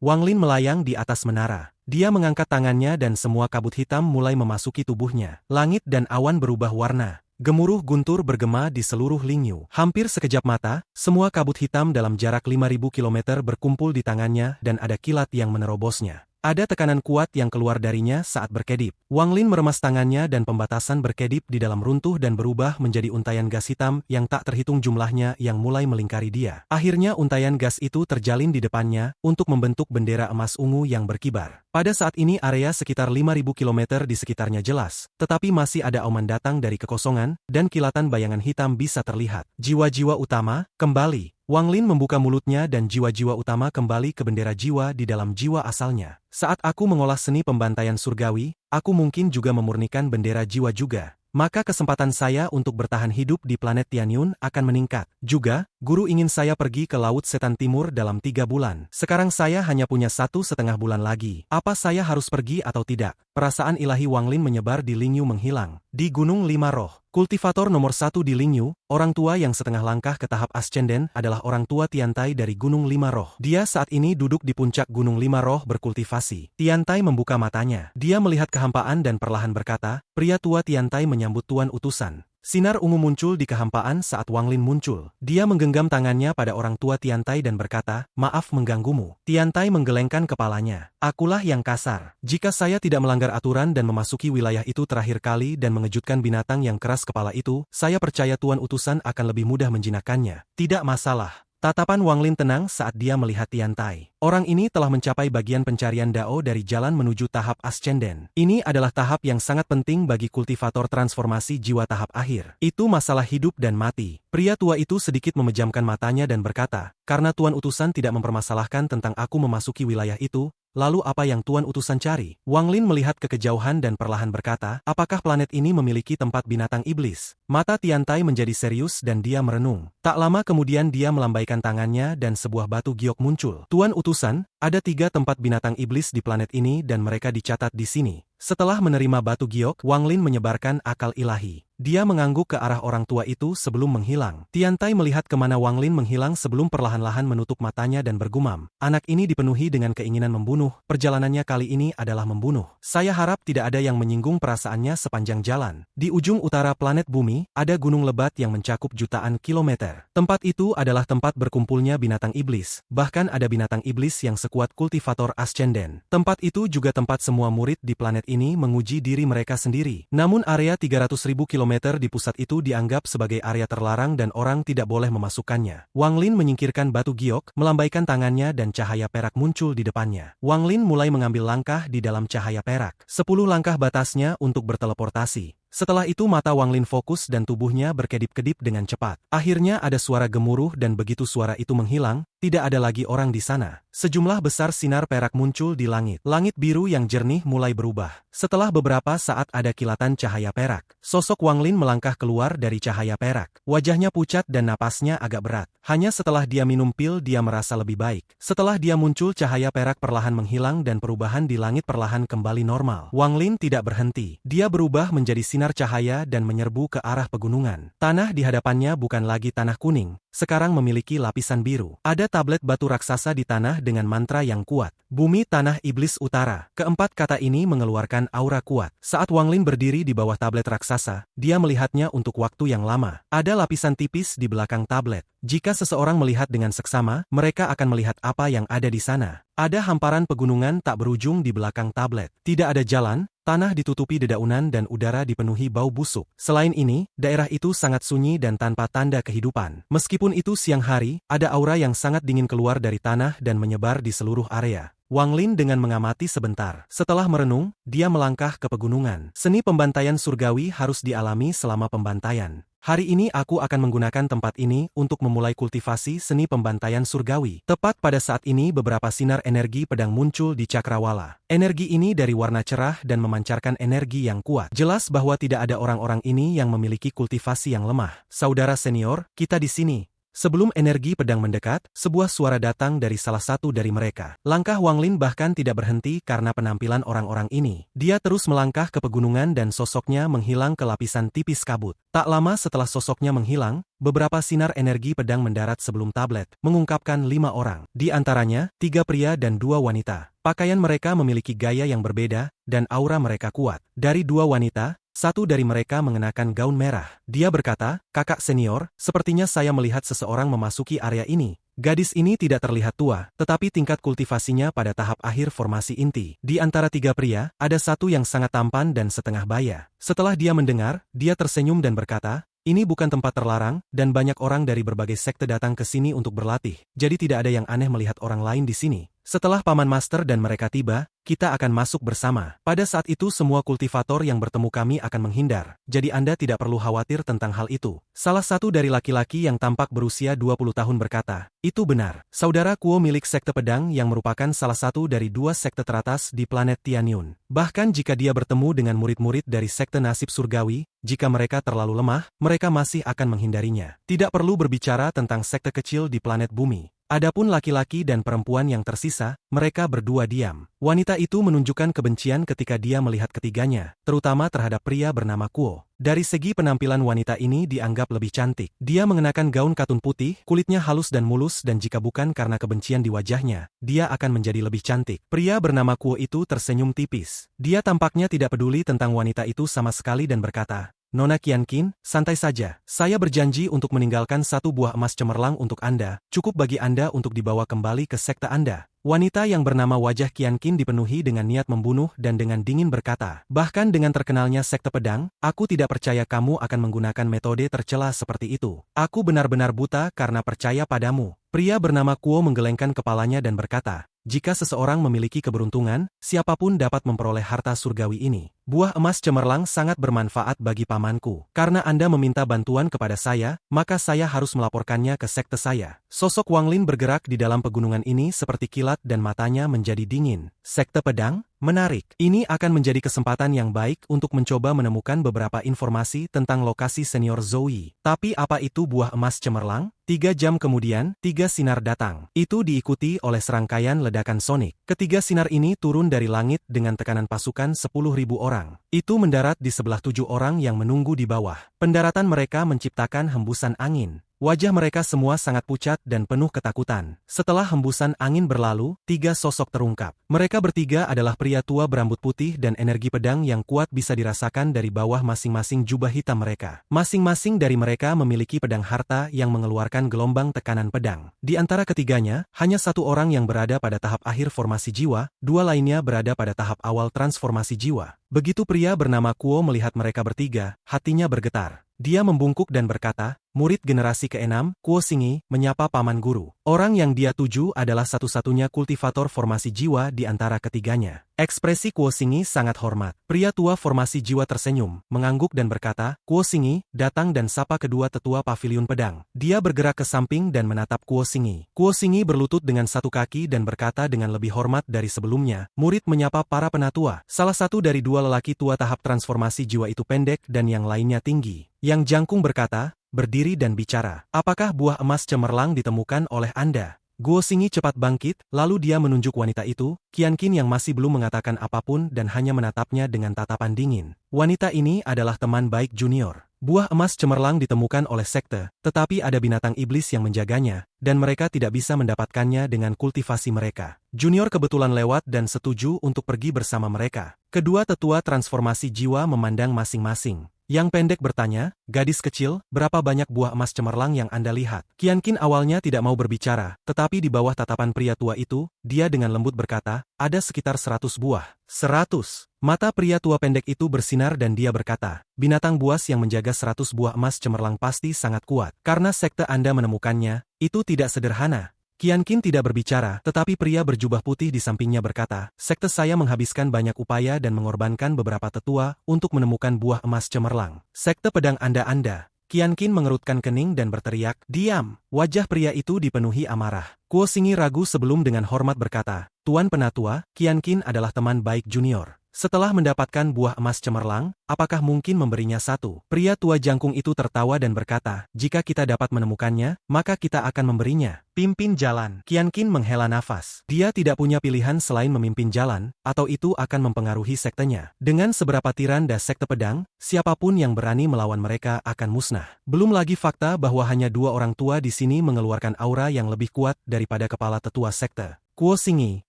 Wang Lin melayang di atas menara. Dia mengangkat tangannya dan semua kabut hitam mulai memasuki tubuhnya. Langit dan awan berubah warna. Gemuruh guntur bergema di seluruh Lingyu. Hampir sekejap mata, semua kabut hitam dalam jarak 5.000 kilometer berkumpul di tangannya dan ada kilat yang menerobosnya. Ada tekanan kuat yang keluar darinya saat berkedip. Wang Lin meremas tangannya dan pembatasan berkedip di dalam runtuh dan berubah menjadi untaian gas hitam yang tak terhitung jumlahnya yang mulai melingkari dia. Akhirnya untaian gas itu terjalin di depannya untuk membentuk bendera emas ungu yang berkibar. Pada saat ini area sekitar 5.000 km di sekitarnya jelas, tetapi masih ada auman datang dari kekosongan dan kilatan bayangan hitam bisa terlihat. Jiwa-jiwa utama, kembali. Wang Lin membuka mulutnya dan jiwa-jiwa utama kembali ke bendera jiwa di dalam jiwa asalnya. Saat aku mengolah seni pembantaian surgawi, aku mungkin juga memurnikan bendera jiwa juga. Maka kesempatan saya untuk bertahan hidup di planet Tianyun akan meningkat. Juga, guru ingin saya pergi ke Laut Setan Timur dalam 3 bulan. Sekarang saya hanya punya 1,5 bulan lagi. Apa saya harus pergi atau tidak? Perasaan ilahi Wang Lin menyebar di Lingyu menghilang. Di Gunung Lima Roh, kultivator nomor 1 di Lingyu, orang tua yang setengah langkah ke tahap ascenden adalah orang tua Tiantai dari Gunung Lima Roh. Dia saat ini duduk di puncak Gunung Lima Roh berkultivasi. Tiantai membuka matanya. Dia melihat kehampaan dan perlahan berkata, "Pria tua Tiantai menyambut tuan utusan." Sinar ungu muncul di kehampaan saat Wang Lin muncul. Dia menggenggam tangannya pada orang tua Tiantai dan berkata, "Maaf mengganggumu." Tiantai menggelengkan kepalanya. "Akulah yang kasar. Jika saya tidak melanggar aturan dan memasuki wilayah itu terakhir kali dan mengejutkan binatang yang keras kepala itu, saya percaya tuan utusan akan lebih mudah menjinakkannya." "Tidak masalah." Tatapan Wang Lin tenang saat dia melihat Tiantai. Orang ini telah mencapai bagian pencarian Dao dari jalan menuju tahap ascenden. Ini adalah tahap yang sangat penting bagi kultivator transformasi jiwa tahap akhir. Itu masalah hidup dan mati. Pria tua itu sedikit memejamkan matanya dan berkata, "Karena tuan utusan tidak mempermasalahkan tentang aku memasuki wilayah itu, lalu apa yang tuan utusan cari?" Wang Lin melihat ke kejauhan dan perlahan berkata, "Apakah planet ini memiliki tempat binatang iblis?" Mata Tiantai menjadi serius dan dia merenung. Tak lama kemudian dia melambaikan tangannya dan sebuah batu giok muncul. "Tuan utusan, ada 3 tempat binatang iblis di planet ini dan mereka dicatat di sini." Setelah menerima batu giok, Wang Lin menyebarkan akal ilahi. Dia mengangguk ke arah orang tua itu sebelum menghilang. Tiantai melihat kemana Wang Lin menghilang sebelum perlahan-lahan menutup matanya dan bergumam. Anak ini dipenuhi dengan keinginan membunuh. Perjalanannya kali ini adalah membunuh. Saya harap tidak ada yang menyinggung perasaannya sepanjang jalan. Di ujung utara planet bumi, ada gunung lebat yang mencakup jutaan kilometer. Tempat itu adalah tempat berkumpulnya binatang iblis. Bahkan ada binatang iblis yang sekuat kultivator ascenden. Tempat itu juga tempat semua murid di planet ini menguji diri mereka sendiri. Namun area 300.000 kilometer di pusat itu dianggap sebagai area terlarang dan orang tidak boleh memasukkannya. Wang Lin menyingkirkan batu giok, melambaikan tangannya dan cahaya perak muncul di depannya. Wang Lin mulai mengambil langkah di dalam cahaya perak. 10 langkah batasnya untuk berteleportasi. Setelah itu mata Wang Lin fokus dan tubuhnya berkedip-kedip dengan cepat. Akhirnya ada suara gemuruh dan begitu suara itu menghilang, tidak ada lagi orang di sana. Sejumlah besar sinar perak muncul di langit. Langit biru yang jernih mulai berubah. Setelah beberapa saat ada kilatan cahaya perak. Sosok Wang Lin melangkah keluar dari cahaya perak. Wajahnya pucat dan napasnya agak berat. Hanya setelah dia minum pil dia merasa lebih baik. Setelah dia muncul cahaya perak perlahan menghilang dan perubahan di langit perlahan kembali normal. Wang Lin tidak berhenti. Dia berubah menjadi sinar cahaya dan menyerbu ke arah pegunungan. Tanah di hadapannya bukan lagi tanah kuning, sekarang memiliki lapisan biru. Ada tablet batu raksasa di tanah dengan mantra yang kuat. Bumi Tanah Iblis Utara. Keempat kata ini mengeluarkan aura kuat. Saat Wang Lin berdiri di bawah tablet raksasa, dia melihatnya untuk waktu yang lama. Ada lapisan tipis di belakang tablet. Jika seseorang melihat dengan seksama, mereka akan melihat apa yang ada di sana. Ada hamparan pegunungan tak berujung di belakang tablet. Tidak ada jalan, tanah ditutupi dedaunan dan udara dipenuhi bau busuk. Selain ini, daerah itu sangat sunyi dan tanpa tanda kehidupan. Meskipun itu siang hari, ada aura yang sangat dingin keluar dari tanah dan menyebar di seluruh area. Wang Lin dengan mengamati sebentar. Setelah merenung, dia melangkah ke pegunungan. Seni pembantaian surgawi harus dialami selama pembantaian. Hari ini aku akan menggunakan tempat ini untuk memulai kultivasi seni pembantaian surgawi. Tepat pada saat ini beberapa sinar energi pedang muncul di cakrawala. Energi ini dari warna cerah dan memancarkan energi yang kuat. Jelas bahwa tidak ada orang-orang ini yang memiliki kultivasi yang lemah. Saudara senior, kita di sini. Sebelum energi pedang mendekat, sebuah suara datang dari salah satu dari mereka. Langkah Wang Lin bahkan tidak berhenti karena penampilan orang-orang ini. Dia terus melangkah ke pegunungan dan sosoknya menghilang ke lapisan tipis kabut. Tak lama setelah sosoknya menghilang, beberapa sinar energi pedang mendarat sebelum tablet, mengungkapkan 5 orang. Di antaranya, 3 pria dan 2 wanita. Pakaian mereka memiliki gaya yang berbeda, dan aura mereka kuat. Dari 2 wanita, satu dari mereka mengenakan gaun merah. Dia berkata, "Kakak senior, sepertinya saya melihat seseorang memasuki area ini." Gadis ini tidak terlihat tua, tetapi tingkat kultivasinya pada tahap akhir formasi inti. Di antara 3 pria, ada satu yang sangat tampan dan setengah baya. Setelah dia mendengar, dia tersenyum dan berkata, "Ini bukan tempat terlarang, dan banyak orang dari berbagai sekte datang ke sini untuk berlatih, jadi tidak ada yang aneh melihat orang lain di sini. Setelah Paman Master dan mereka tiba, kita akan masuk bersama. Pada saat itu semua kultivator yang bertemu kami akan menghindar, jadi Anda tidak perlu khawatir tentang hal itu." Salah satu dari laki-laki yang tampak berusia 20 tahun berkata, "Itu benar. Saudara Kuo milik sekte pedang yang merupakan salah satu dari 2 sekte teratas di planet Tianyun. Bahkan jika dia bertemu dengan murid-murid dari sekte nasib surgawi, jika mereka terlalu lemah, mereka masih akan menghindarinya. Tidak perlu berbicara tentang sekte kecil di planet bumi. Adapun laki-laki dan perempuan yang tersisa, mereka berdua diam." Wanita itu menunjukkan kebencian ketika dia melihat ketiganya, terutama terhadap pria bernama Kuo. Dari segi penampilan wanita ini dianggap lebih cantik. Dia mengenakan gaun katun putih, kulitnya halus dan mulus dan jika bukan karena kebencian di wajahnya, dia akan menjadi lebih cantik. Pria bernama Kuo itu tersenyum tipis. Dia tampaknya tidak peduli tentang wanita itu sama sekali dan berkata, "Nona Qianqin, santai saja. Saya berjanji untuk meninggalkan 1 buah emas cemerlang untuk Anda. Cukup bagi Anda untuk dibawa kembali ke sekte Anda." Wanita yang bernama wajah Qianqin dipenuhi dengan niat membunuh dan dengan dingin berkata, "Bahkan dengan terkenalnya sekte pedang, aku tidak percaya kamu akan menggunakan metode tercela seperti itu. Aku benar-benar buta karena percaya padamu." Pria bernama Kuo menggelengkan kepalanya dan berkata, "Jika seseorang memiliki keberuntungan, siapapun dapat memperoleh harta surgawi ini. Buah emas cemerlang sangat bermanfaat bagi pamanku. Karena Anda meminta bantuan kepada saya, maka saya harus melaporkannya ke sekte saya." Sosok Wang Lin bergerak di dalam pegunungan ini seperti kilat dan matanya menjadi dingin. Sekte pedang? Menarik. Ini akan menjadi kesempatan yang baik untuk mencoba menemukan beberapa informasi tentang lokasi senior Zoe. Tapi apa itu buah emas cemerlang? 3 jam kemudian, 3 sinar datang. Itu diikuti oleh serangkaian ledakan sonik. Ketiga sinar ini turun dari langit dengan tekanan pasukan 10.000 orang. Itu mendarat di sebelah 7 orang yang menunggu di bawah. Pendaratan mereka menciptakan hembusan angin. Wajah mereka semua sangat pucat dan penuh ketakutan. Setelah hembusan angin berlalu, 3 sosok terungkap. Mereka bertiga adalah pria tua berambut putih dan energi pedang yang kuat bisa dirasakan dari bawah masing-masing jubah hitam mereka. Masing-masing dari mereka memiliki pedang harta yang mengeluarkan gelombang tekanan pedang. Di antara ketiganya, hanya 1 orang yang berada pada tahap akhir formasi jiwa, 2 lainnya berada pada tahap awal transformasi jiwa. Begitu pria bernama Kuo melihat mereka bertiga, hatinya bergetar. Dia membungkuk dan berkata, "Murid generasi ke-6, Kuo Xingyi, menyapa paman guru." Orang yang dia tuju adalah satu-satunya kultivator formasi jiwa di antara ketiganya. Ekspresi Kuo Xingyi sangat hormat. Pria tua formasi jiwa tersenyum, mengangguk dan berkata, "Kuo Xingyi, datang dan sapa kedua tetua pavilion pedang." Dia bergerak ke samping dan menatap Kuo Xingyi. Kuo Xingyi berlutut dengan 1 kaki dan berkata dengan lebih hormat dari sebelumnya, "Murid menyapa para penatua." Salah satu dari 2 lelaki tua tahap transformasi jiwa itu pendek dan yang lainnya tinggi. Yang jangkung berkata, "Berdiri dan bicara. Apakah buah emas cemerlang ditemukan oleh Anda?" Guo Xingyi cepat bangkit, lalu dia menunjuk wanita itu, Qianqin yang masih belum mengatakan apapun dan hanya menatapnya dengan tatapan dingin. Wanita ini adalah teman baik junior. Buah emas cemerlang ditemukan oleh sekte, tetapi ada binatang iblis yang menjaganya, dan mereka tidak bisa mendapatkannya dengan kultivasi mereka. Junior kebetulan lewat dan setuju untuk pergi bersama mereka. Kedua tetua transformasi jiwa memandang masing-masing. Yang pendek bertanya, "Gadis kecil, berapa banyak buah emas cemerlang yang Anda lihat?" Qianqin awalnya tidak mau berbicara, tetapi di bawah tatapan pria tua itu, dia dengan lembut berkata, "Ada sekitar 100 buah." 100. Mata pria tua pendek itu bersinar dan dia berkata, "Binatang buas yang menjaga 100 buah emas cemerlang pasti sangat kuat. Karena sekte Anda menemukannya, itu tidak sederhana." Qianqin tidak berbicara, tetapi pria berjubah putih di sampingnya berkata, "Sekte saya menghabiskan banyak upaya dan mengorbankan beberapa tetua untuk menemukan buah emas cemerlang. Sekte pedang Anda." Qianqin mengerutkan kening dan berteriak, "Diam!" Wajah pria itu dipenuhi amarah. Kuo Xingyi ragu sebelum dengan hormat berkata, "Tuan Penatua, Qianqin adalah teman baik junior. Setelah mendapatkan buah emas cemerlang, apakah mungkin memberinya satu? Pria tua jangkung itu tertawa dan berkata, jika kita dapat menemukannya, maka kita akan memberinya. Pimpin jalan. Qian Qin menghela nafas. Dia tidak punya pilihan selain memimpin jalan, atau itu akan mempengaruhi sektenya. Dengan seberapa tiranda sekte pedang, siapapun yang berani melawan mereka akan musnah. Belum lagi fakta bahwa hanya dua orang tua di sini mengeluarkan aura yang lebih kuat daripada kepala tetua sekte. Kuo Xingyi,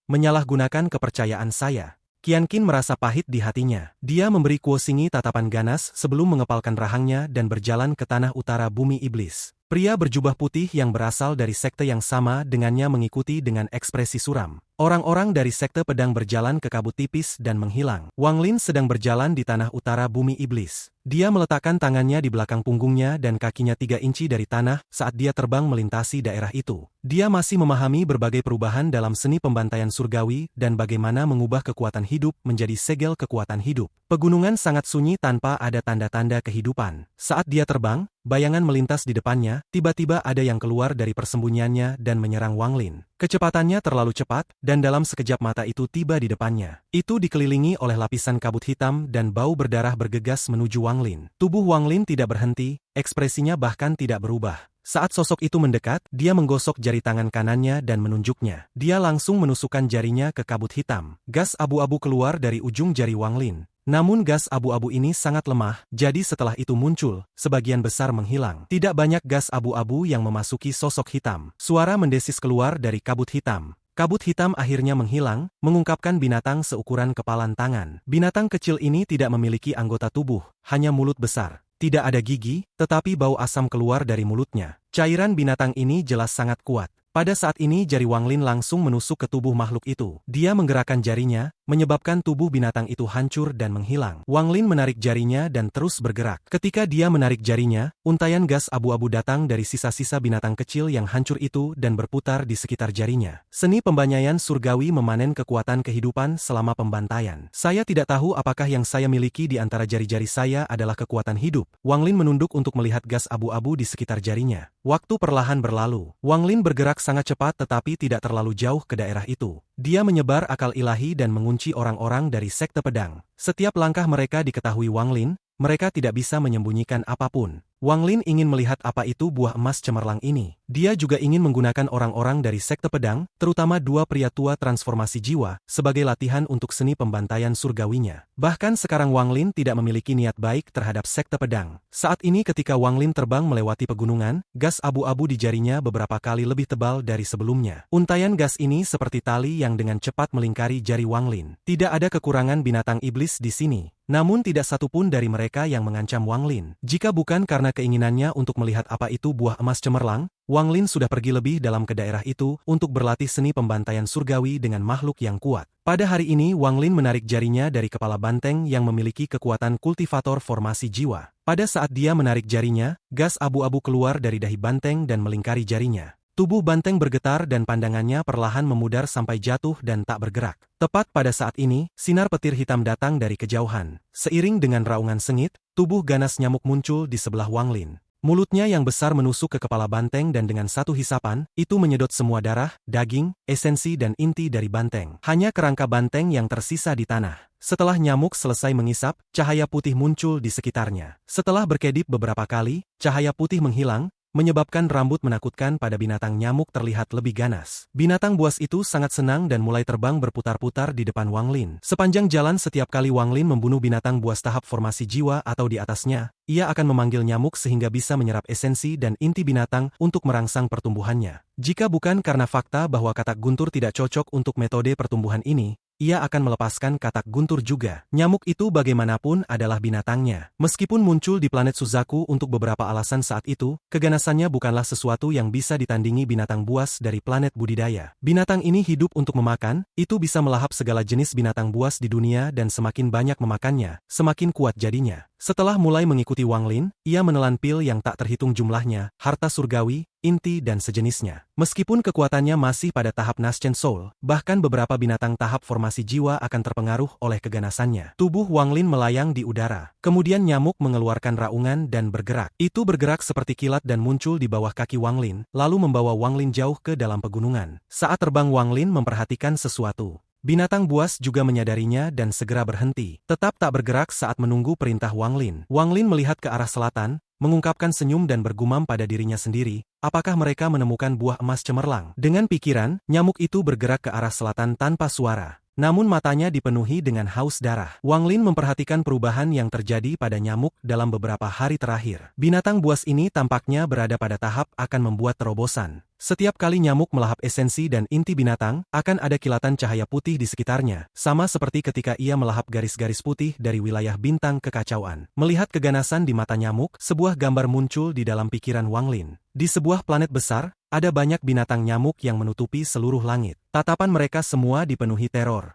menyalahgunakan kepercayaan saya. Qian Qin merasa pahit di hatinya. Dia memberi Kuo Xingyi tatapan ganas sebelum mengepalkan rahangnya dan berjalan ke tanah utara bumi iblis. Pria berjubah putih yang berasal dari sekte yang sama dengannya mengikuti dengan ekspresi suram. Orang-orang dari sekte pedang berjalan ke kabut tipis dan menghilang. Wang Lin sedang berjalan di tanah utara bumi iblis. Dia meletakkan tangannya di belakang punggungnya dan kakinya 3 inci dari tanah saat dia terbang melintasi daerah itu. Dia masih memahami berbagai perubahan dalam seni pembantaian surgawi dan bagaimana mengubah kekuatan hidup menjadi segel kekuatan hidup. Pegunungan sangat sunyi tanpa ada tanda-tanda kehidupan. Saat dia terbang, bayangan melintas di depannya, tiba-tiba ada yang keluar dari persembunyiannya dan menyerang Wang Lin. Kecepatannya terlalu cepat, dan dalam sekejap mata itu tiba di depannya. Itu dikelilingi oleh lapisan kabut hitam dan bau berdarah bergegas menuju Wang Lin. Tubuh Wang Lin tidak berhenti, ekspresinya bahkan tidak berubah. Saat sosok itu mendekat, dia menggosok jari tangan kanannya dan menunjuknya. Dia langsung menusukkan jarinya ke kabut hitam. Gas abu-abu keluar dari ujung jari Wang Lin. Namun gas abu-abu ini sangat lemah, jadi setelah itu muncul, sebagian besar menghilang. Tidak banyak gas abu-abu yang memasuki sosok hitam. Suara mendesis keluar dari kabut hitam. Kabut hitam akhirnya menghilang, mengungkapkan binatang seukuran kepalan tangan. Binatang kecil ini tidak memiliki anggota tubuh, hanya mulut besar. Tidak ada gigi, tetapi bau asam keluar dari mulutnya. Cairan binatang ini jelas sangat kuat. Pada saat ini jari Wang Lin langsung menusuk ke tubuh makhluk itu. Dia menggerakkan jarinya, menyebabkan tubuh binatang itu hancur dan menghilang. Wang Lin menarik jarinya dan terus bergerak. Ketika dia menarik jarinya, untaian gas abu-abu datang dari sisa-sisa binatang kecil yang hancur itu dan berputar di sekitar jarinya. Seni pembantaian surgawi memanen kekuatan kehidupan selama pembantaian. Saya tidak tahu apakah yang saya miliki di antara jari-jari saya adalah kekuatan hidup. Wang Lin menunduk untuk melihat gas abu-abu di sekitar jarinya. Waktu perlahan berlalu. Wang Lin bergerak sangat cepat tetapi tidak terlalu jauh ke daerah itu. Dia menyebar akal ilahi dan mengunci orang-orang dari sekte pedang. Setiap langkah mereka diketahui Wang Lin, mereka tidak bisa menyembunyikan apapun. Wang Lin ingin melihat apa itu buah emas cemerlang ini. Dia juga ingin menggunakan orang-orang dari sekte pedang, terutama dua pria tua transformasi jiwa, sebagai latihan untuk seni pembantaian surgawinya. Bahkan sekarang Wang Lin tidak memiliki niat baik terhadap sekte pedang. Saat ini ketika Wang Lin terbang melewati pegunungan, gas abu-abu di jarinya beberapa kali lebih tebal dari sebelumnya. Untaian gas ini seperti tali yang dengan cepat melingkari jari Wang Lin. Tidak ada kekurangan binatang iblis di sini. Namun tidak satupun dari mereka yang mengancam Wang Lin. Jika bukan karena keinginannya untuk melihat apa itu buah emas cemerlang, Wang Lin sudah pergi lebih dalam ke daerah itu untuk berlatih seni pembantaian surgawi dengan makhluk yang kuat. Pada hari ini Wang Lin menarik jarinya dari kepala banteng yang memiliki kekuatan kultivator formasi jiwa. Pada saat dia menarik jarinya, gas abu-abu keluar dari dahi banteng dan melingkari jarinya. Tubuh banteng bergetar dan pandangannya perlahan memudar sampai jatuh dan tak bergerak. Tepat pada saat ini, sinar petir hitam datang dari kejauhan. Seiring dengan raungan sengit, tubuh ganas nyamuk muncul di sebelah Wang Lin. Mulutnya yang besar menusuk ke kepala banteng dan dengan satu hisapan, itu menyedot semua darah, daging, esensi dan inti dari banteng. Hanya kerangka banteng yang tersisa di tanah. Setelah nyamuk selesai mengisap, cahaya putih muncul di sekitarnya. Setelah berkedip beberapa kali, cahaya putih menghilang, menyebabkan rambut menakutkan pada binatang nyamuk terlihat lebih ganas. Binatang buas itu sangat senang dan mulai terbang berputar-putar di depan Wang Lin. Sepanjang jalan setiap kali Wang Lin membunuh binatang buas tahap formasi jiwa atau di atasnya, ia akan memanggil nyamuk sehingga bisa menyerap esensi dan inti binatang untuk merangsang pertumbuhannya. Jika bukan karena fakta bahwa katak guntur tidak cocok untuk metode pertumbuhan ini, ia akan melepaskan katak guntur juga. Nyamuk itu bagaimanapun adalah binatangnya. Meskipun muncul di planet Suzaku untuk beberapa alasan saat itu, keganasannya bukanlah sesuatu yang bisa ditandingi binatang buas dari planet budidaya. Binatang ini hidup untuk memakan, itu bisa melahap segala jenis binatang buas di dunia dan semakin banyak memakannya, semakin kuat jadinya. Setelah mulai mengikuti Wang Lin, ia menelan pil yang tak terhitung jumlahnya, harta surgawi, inti dan sejenisnya. Meskipun kekuatannya masih pada tahap Nascent Soul, bahkan beberapa binatang tahap formasi jiwa akan terpengaruh oleh keganasannya. Tubuh Wang Lin melayang di udara. Kemudian nyamuk mengeluarkan raungan dan bergerak. Itu bergerak seperti kilat dan muncul di bawah kaki Wang Lin, lalu membawa Wang Lin jauh ke dalam pegunungan. Saat terbang Wang Lin memperhatikan sesuatu. Binatang buas juga menyadarinya dan segera berhenti, tetap tak bergerak saat menunggu perintah Wang Lin. Wang Lin melihat ke arah selatan, mengungkapkan senyum dan bergumam pada dirinya sendiri, apakah mereka menemukan buah emas cemerlang? Dengan pikiran, nyamuk itu bergerak ke arah selatan tanpa suara. Namun matanya dipenuhi dengan haus darah. Wang Lin memperhatikan perubahan yang terjadi pada nyamuk dalam beberapa hari terakhir. Binatang buas ini tampaknya berada pada tahap akan membuat terobosan. Setiap kali nyamuk melahap esensi dan inti binatang, akan ada kilatan cahaya putih di sekitarnya, sama seperti ketika ia melahap garis-garis putih dari wilayah bintang kekacauan. Melihat keganasan di mata nyamuk, sebuah gambar muncul di dalam pikiran Wang Lin. Di sebuah planet besar, ada banyak binatang nyamuk yang menutupi seluruh langit. Tatapan mereka semua dipenuhi teror.